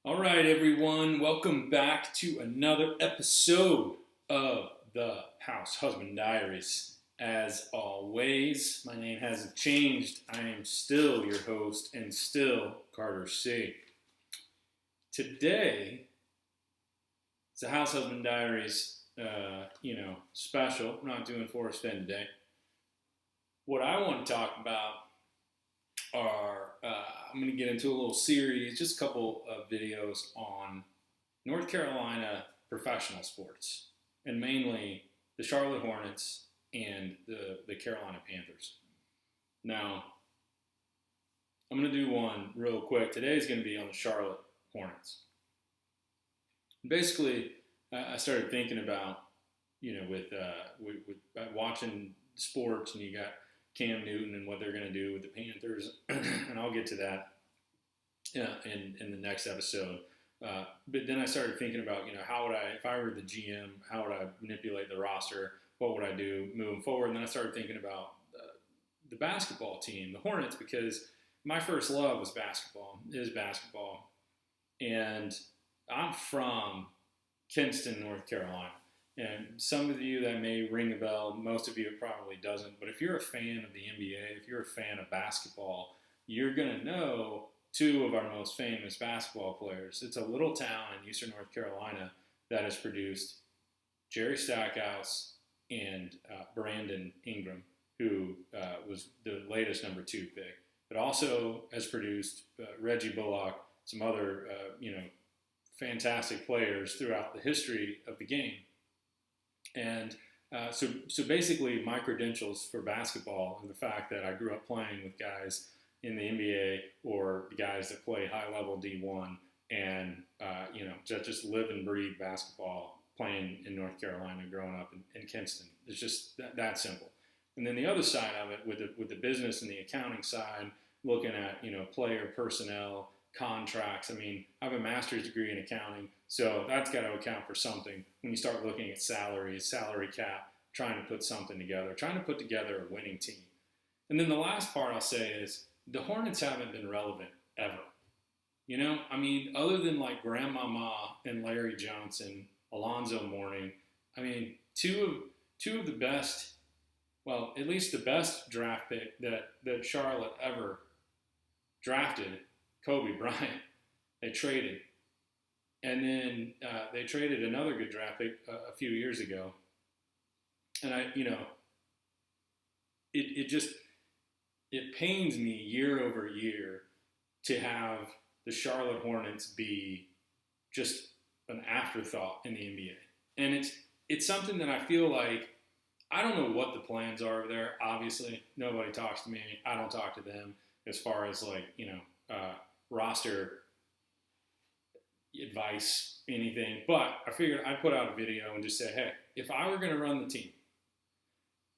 All right, everyone, welcome back to another episode of the House Husband Diaries. As always, my name hasn't changed. I am still your host and still Carter C. Today, it's a House Husband Diaries, special. I'm not doing Forrest Fenn today. What I want to talk about are I'm going to get into a little series, just a couple of videos on North Carolina professional sports, and mainly the Charlotte Hornets and the Carolina Panthers. Now, I'm going to do one real quick. Today's going to be on the Charlotte Hornets. Basically, I started thinking about, with watching sports, and you got Cam Newton and what they're going to do with the Panthers, and I'll get to that in the next episode. But then I started thinking about, how would I, if I were the GM, how would I manipulate the roster? What would I do moving forward? And then I started thinking about the basketball team, the Hornets, because my first love was basketball, is basketball. And I'm from Kinston, North Carolina. And some of you that may ring a bell, most of you it probably doesn't. But if you're a fan of the NBA, if you're a fan of basketball, you're going to know two of our most famous basketball players. It's a little town in eastern North Carolina that has produced Jerry Stackhouse and Brandon Ingram, who was the latest number 2 pick. It also has produced Reggie Bullock, some other fantastic players throughout the history of the game. And so basically, my credentials for basketball are the fact that I grew up playing with guys in the NBA or guys that play high-level D1 and, just live and breathe basketball playing in North Carolina growing up in Kinston. It's just that simple. And then the other side of it, with the business and the accounting side, looking at, player personnel, contracts. I mean, I have a master's degree in accounting, so that's got to account for something when you start looking at salaries, salary cap, trying to put something together, trying to put together a winning team. And then the last part I'll say is the Hornets haven't been relevant ever. Other than like Grandmama and Larry Johnson, Alonzo Mourning, two of the best, well, at least the best draft pick that Charlotte ever drafted, Kobe Bryant, they traded. And then they traded another good draft pick a few years ago. And it pains me year over year to have the Charlotte Hornets be just an afterthought in the NBA. And it's something that I feel like, I don't know what the plans are over there. Obviously, nobody talks to me. I don't talk to them as far as roster advice, anything. But I figured I'd put out a video and just say, hey, if I were going to run the team,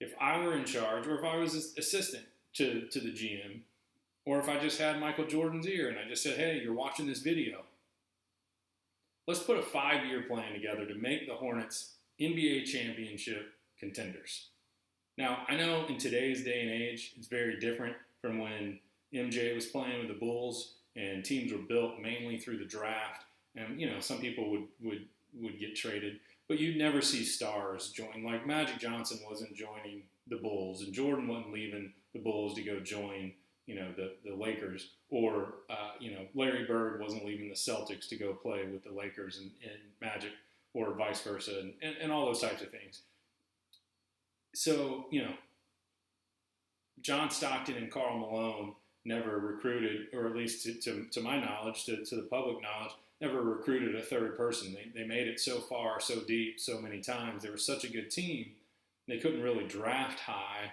if I were in charge, or if I was assistant to the GM, or if I just had Michael Jordan's ear and I just said, hey, you're watching this video, let's put a 5-year plan together to make the Hornets NBA championship contenders. Now, I know in today's day and age, it's very different from when MJ was playing with the Bulls and teams were built mainly through the draft. And, some people would get traded, but you'd never see stars join. Like Magic Johnson wasn't joining the Bulls, and Jordan wasn't leaving the Bulls to go join, the Lakers, or, Larry Bird wasn't leaving the Celtics to go play with the Lakers and Magic, or vice versa, and all those types of things. So, John Stockton and Karl Malone never recruited, or at least to my knowledge, to the public knowledge, never recruited a third person. They made it so far, so deep, so many times. They were such a good team, they couldn't really draft high,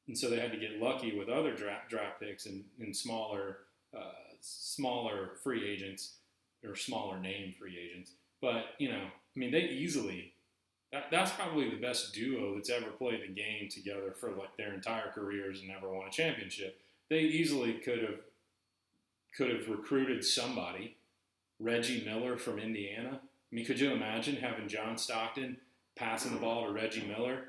and so they had to get lucky with other draft picks and smaller free agents, or smaller name free agents. But, they easily, that's probably the best duo that's ever played the game together for like their entire careers and never won a championship. They easily could have recruited somebody, Reggie Miller from Indiana. Could you imagine having John Stockton passing the ball to Reggie Miller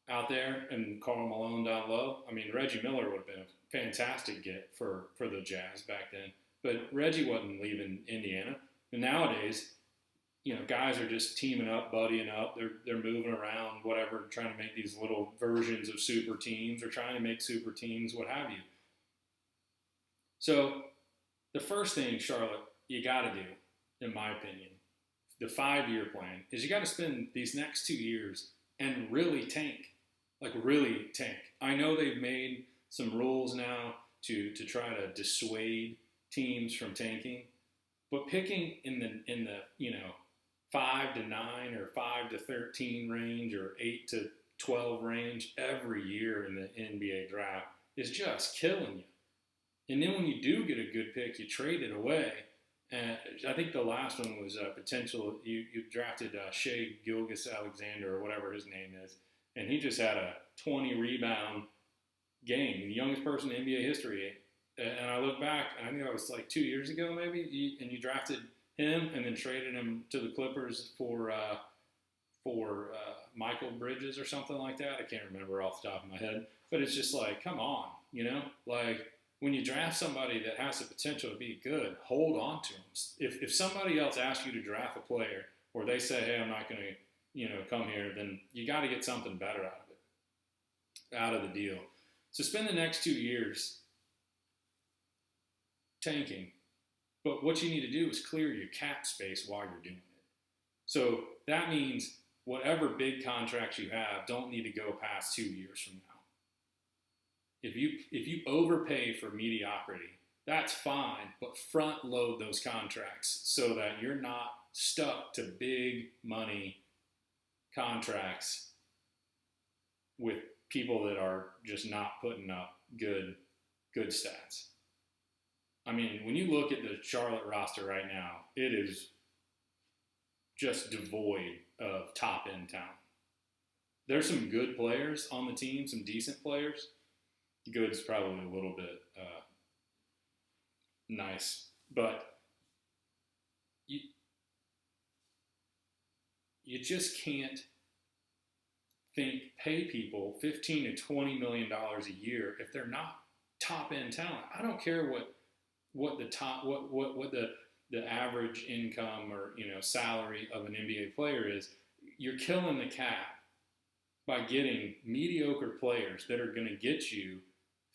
out there and Karl Malone down low? Reggie Miller would have been a fantastic get for the Jazz back then. But Reggie wasn't leaving Indiana. And nowadays, guys are just teaming up, buddying up. They're moving around, whatever, trying to make these little versions of super teams or trying to make super teams, what have you. So the first thing, Charlotte, you got to do, in my opinion, the 5-year plan is you got to spend these next 2 years and really tank, like really tank. I know they've made some rules now to try to dissuade teams from tanking, but picking in the 5 to 9 or 5 to 13 range or 8 to 12 range every year in the NBA draft is just killing you. And then when you do get a good pick, you trade it away. And I think the last one was potential. You drafted Shea Gilgeous-Alexander or whatever his name is, and he just had a 20 rebound game, the youngest person in NBA history. And I look back, and I think that was like 2 years ago maybe, and you drafted him and then traded him to the Clippers for Michael Bridges or something like that. I can't remember off the top of my head, but it's just like, come on, like when you draft somebody that has the potential to be good, hold on to them. If somebody else asks you to draft a player, or they say, hey, I'm not going to, come here, then you got to get something better out of the deal. So spend the next 2 years tanking. But what you need to do is clear your cap space while you're doing it. So that means whatever big contracts you have don't need to go past 2 years from now. If you overpay for mediocrity, that's fine, but front load those contracts so that you're not stuck to big money contracts with people that are just not putting up good stats. I mean, when you look at the Charlotte roster right now, it is just devoid of top-end talent. There's some good players on the team, some decent players. Good's probably a little bit nice, but you just can't pay people $15 to $20 million a year if they're not top-end talent. I don't care what the average income or salary of an NBA player is. You're killing the cap by getting mediocre players that are going to get you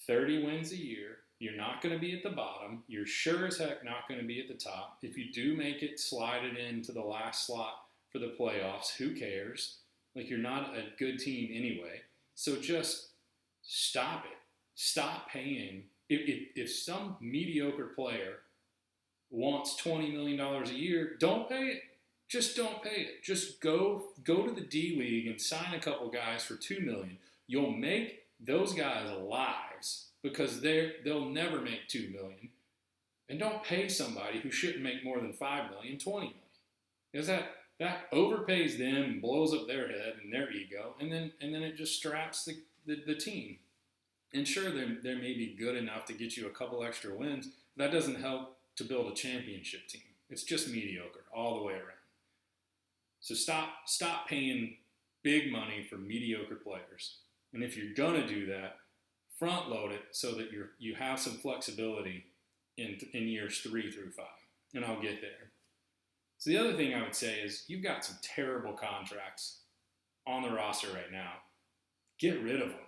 30 wins a year. You're not going to be at the bottom. You're sure as heck not going to be at the top. If you do make it, slide it into the last slot for the playoffs. Who cares? Like, you're not a good team anyway. So just stop it. Stop paying. If some mediocre player wants $20 million a year, don't pay it. Just don't pay it. Just go to the D League and sign a couple guys for $2 million. You'll make those guys lives because they'll never make $2 million. And don't pay somebody who shouldn't make more than $5 million, $20 million. Because that overpays them and blows up their head and their ego, and then it just straps the team. And sure, they may be good enough to get you a couple extra wins, but that doesn't help to build a championship team. It's just mediocre all the way around. So stop paying big money for mediocre players. And if you're gonna do that, front load it so that you have some flexibility in years 3 through 5. And I'll get there. So the other thing I would say is you've got some terrible contracts on the roster right now. Get rid of them.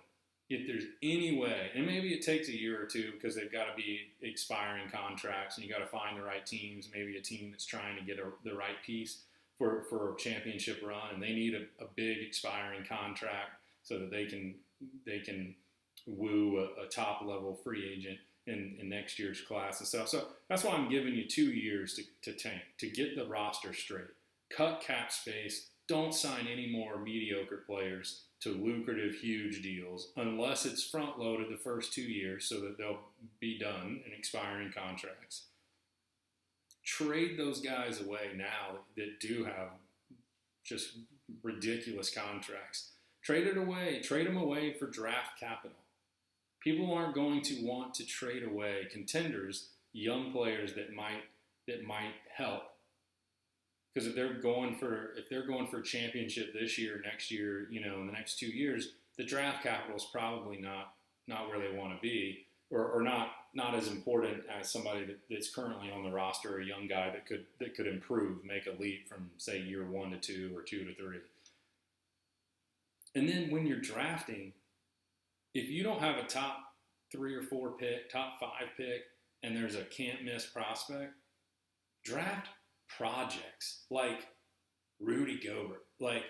If there's any way, and maybe it takes a year or two because they've got to be expiring contracts and you got to find the right teams, maybe a team that's trying to get the right piece for a championship run, and they need a big expiring contract so that they can woo a top level free agent in next year's class and stuff. So that's why I'm giving you 2 years to tank, to get the roster straight. Cut cap space. Don't sign any more mediocre players to lucrative, huge deals unless it's front-loaded the first 2 years so that they'll be done in expiring contracts. Trade those guys away now that do have just ridiculous contracts. Trade it away. Trade them away for draft capital. People aren't going to want to trade away contenders, young players that might help. Because if they're going for a championship this year, next year, in the next 2 years, the draft capital is probably not where they want to be, or not not as important as somebody that's currently on the roster, a young guy that could improve, make a leap from say year 1 to 2 or 2 to 3. And then when you're drafting, if you don't have a top 3 or 4 pick, top 5 pick, and there's a can't miss prospect, draft projects like Rudy Gobert, like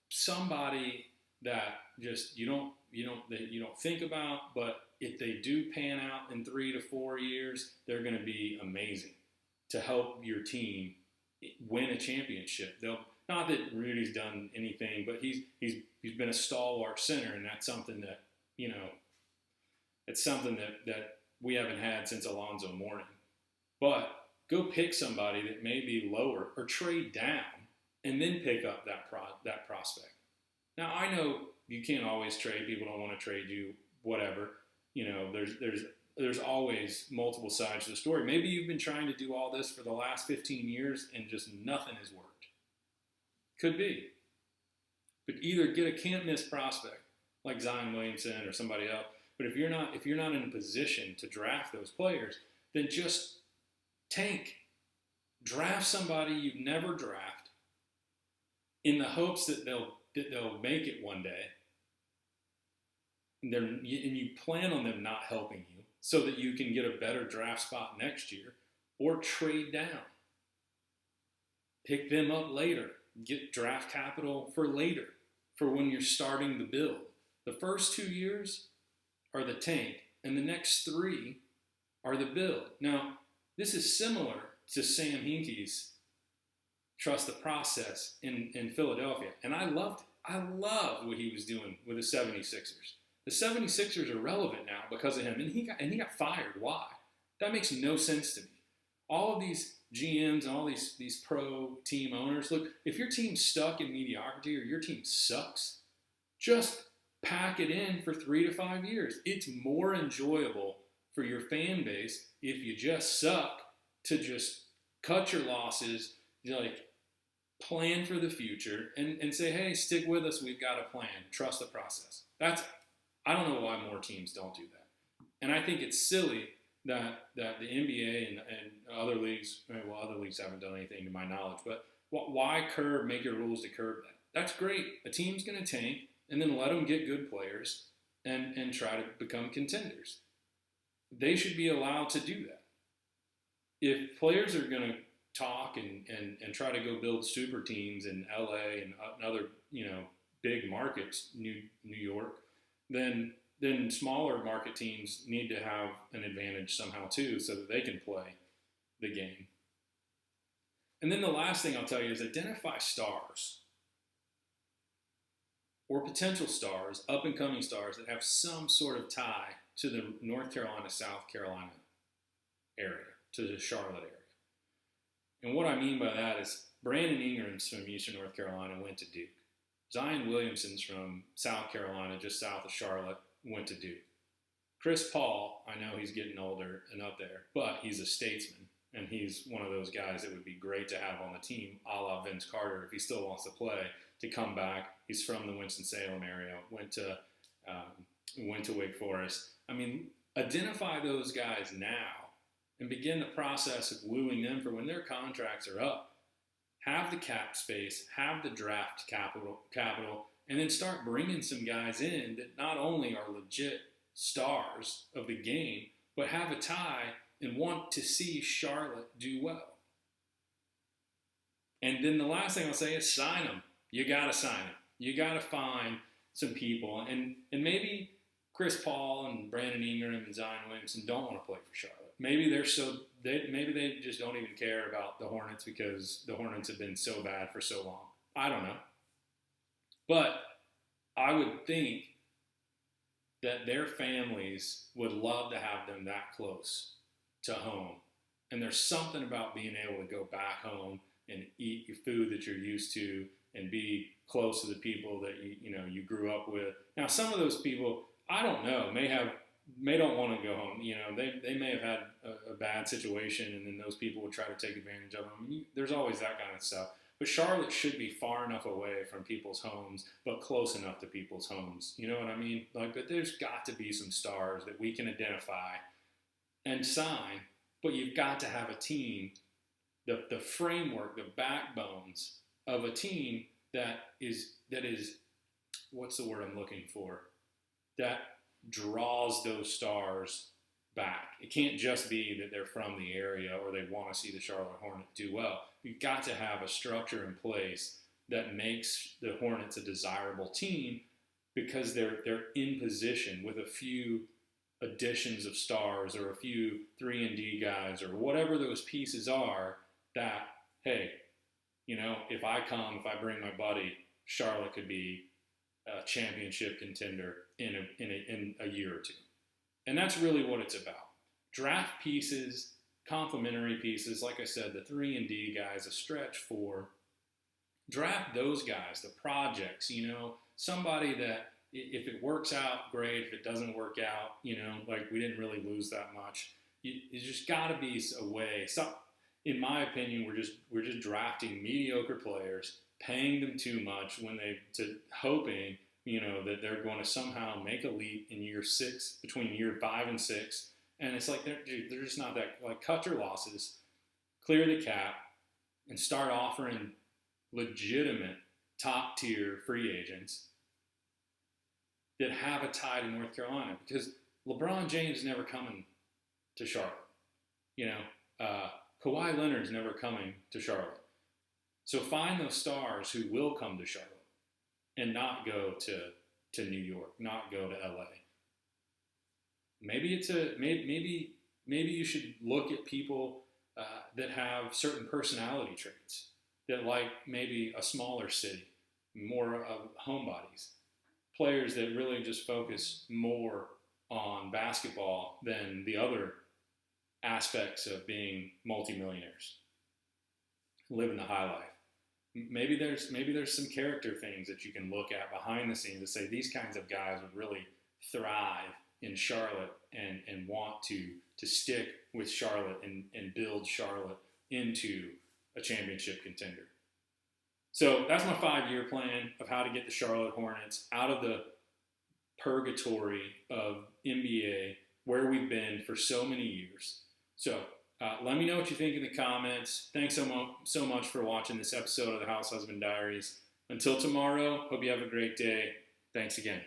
somebody that just you don't think about, but if they do pan out in 3 to 4 years, they're going to be amazing to help your team win a championship. They'll not that Rudy's done anything, but he's been a stalwart center, and that's something that it's something that we haven't had since Alonzo Mourning. But go pick somebody that may be lower or trade down and then pick up that prospect. Now, I know you can't always trade. People don't want to trade you, whatever. There's always multiple sides to the story. Maybe you've been trying to do all this for the last 15 years and just nothing has worked. Could be. But either get a can't miss prospect like Zion Williamson or somebody else. But if you're not in a position to draft those players, then just tank. Draft somebody you'd never draft in the hopes that they'll make it one day. And you plan on them not helping you so that you can get a better draft spot next year, or trade down. Pick them up later. Get draft capital for later, for when you're starting the build. The first 2 years are the tank, and the next 3 are the build. Now, this is similar to Sam Hinkie's trust the process in Philadelphia, and I loved what he was doing with the 76ers. The 76ers are relevant now because of him, and he got fired. Why? That makes no sense to me. All of these GMs and all these pro team owners, look, if your team's stuck in mediocrity or your team sucks, just pack it in for 3 to 5 years. It's more enjoyable for your fan base if you just suck to just cut your losses, plan for the future and say, hey, stick with us. We've got a plan. Trust the process. I don't know why more teams don't do that. And I think it's silly that the NBA and other leagues, other leagues haven't done anything to my knowledge, but why make your rules to curb that? That's great. A team's going to tank and then let them get good players and try to become contenders. They should be allowed to do that. If players are going to talk and try to go build super teams in LA and other big markets, New York, then smaller market teams need to have an advantage somehow too, so that they can play the game. And then the last thing I'll tell you is identify stars or potential stars, up-and-coming stars that have some sort of tie to the North Carolina, South Carolina area, to the Charlotte area. And what I mean by that is Brandon Ingram's from Eastern North Carolina, went to Duke. Zion Williamson's from South Carolina, just south of Charlotte, went to Duke. Chris Paul, I know he's getting older and up there, but he's a statesman, and he's one of those guys that would be great to have on the team, a la Vince Carter, if he still wants to play, to come back. He's from the Winston-Salem area, went to Wake Forest. I mean, identify those guys now and begin the process of wooing them for when their contracts are up. Have the cap space, have the draft capital, and then start bringing some guys in that not only are legit stars of the game, but have a tie and want to see Charlotte do well. And then the last thing I'll say is sign them. You got to sign them. You got to find some people. And maybe Chris Paul and Brandon Ingram and Zion Williamson don't want to play for Charlotte. Maybe they just don't even care about the Hornets because the Hornets have been so bad for so long. I don't know. But I would think that their families would love to have them that close to home. And there's something about being able to go back home and eat your food that you're used to and be close to the people that you grew up with. Now, some of those people, I don't know, may don't want to go home. They may have had a bad situation, and then those people would try to take advantage of them. There's always that kind of stuff. But Charlotte should be far enough away from people's homes, but close enough to people's homes. You know what I mean? But there's got to be some stars that we can identify and sign, but you've got to have a team, the framework, the backbones of a team that is what's the word I'm looking for? That draws those stars back. It can't just be that they're from the area or they want to see the Charlotte Hornets do well. You've got to have a structure in place that makes the Hornets a desirable team because they're in position with a few additions of stars or a few 3-and-D guys or whatever those pieces are that, hey, if I bring my buddy, Charlotte could be a championship contender in a year or two. And that's really what it's about. Draft pieces, complementary pieces, like I said, the 3-and-D guys, a stretch 4. Draft those guys, the projects, somebody that if it works out, great. If it doesn't work out, like we didn't really lose that much. You just got to be a way. So, in my opinion, we're just drafting mediocre players, paying them too much hoping that they're going to somehow make a leap in year 6, between year 5 and 6, and it's like they're just not that. Like, cut your losses, clear the cap, and start offering legitimate top tier free agents that have a tie to North Carolina, because LeBron James is never coming to Charlotte. Kawhi Leonard's never coming to Charlotte. So find those stars who will come to Charlotte and not go to New York, not go to LA. Maybe maybe you should look at people that have certain personality traits, that like maybe a smaller city, more of homebodies. Players that really just focus more on basketball than the other aspects of being multimillionaires, living the high life. Maybe there's some character things that you can look at behind the scenes to say these kinds of guys would really thrive in Charlotte and want to stick with Charlotte and build Charlotte into a championship contender. So that's my 5-year plan of how to get the Charlotte Hornets out of the purgatory of NBA, where we've been for so many years. So let me know what you think in the comments. Thanks so much for watching this episode of the House Husband Diaries. Until tomorrow, hope you have a great day. Thanks again.